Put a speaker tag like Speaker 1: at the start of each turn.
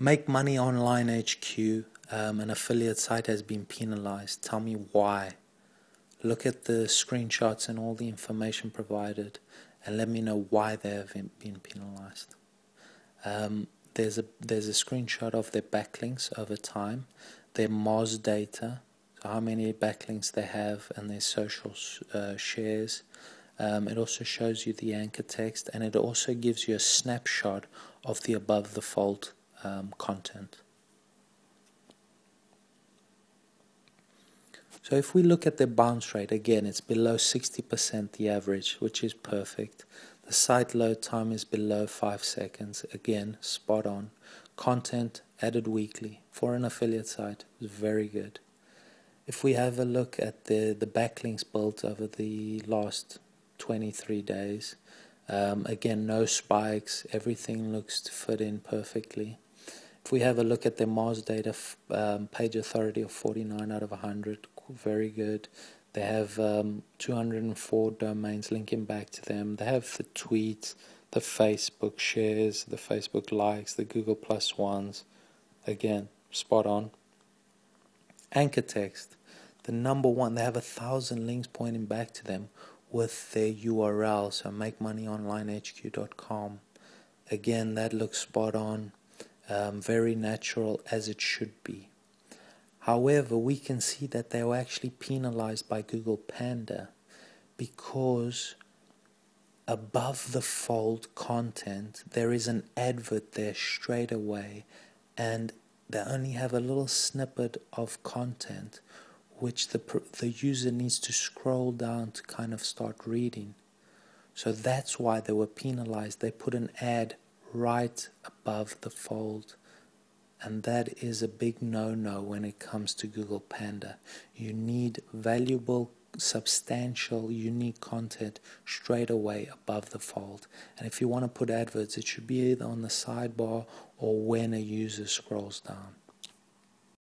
Speaker 1: Make Money Online HQ, an affiliate site, has been penalized. Tell me why. Look at the screenshots and all the information provided and let me know why they have been penalized. There's a screenshot of their backlinks over time, their Moz data, so how many backlinks they have, and their social shares. It also shows you the anchor text, and it also gives you a snapshot of the above the fold content. So if we look at the bounce rate, again, it's below 60%, the average, which is perfect. The site load time is below 5 seconds, again, spot on. Content added weekly for an affiliate site is very good. If we have a look at the backlinks built over the last 23 days, again, no spikes, everything looks to fit in perfectly. If we have a look at their Moz data, page authority of 49 out of 100, very good. They have 204 domains linking back to them. They have the tweets, the Facebook shares, the Facebook likes, the Google Plus ones. Again, spot on. Anchor text, the number one, they have 1,000 links pointing back to them with their URL, so makemoneyonlinehq.com. Again, that looks spot on. Very natural, as it should be. However, we can see that they were actually penalized by Google Panda because above the fold content, there is an advert there straight away, and they only have a little snippet of content which the user needs to scroll down to kind of start reading. So that's why they were penalized. They put an ad right above the fold, and that is a big no-no when it comes to Google Panda. You need valuable, substantial, unique content straight away above the fold. And if you want to put adverts, it should be either on the sidebar or when a user scrolls down.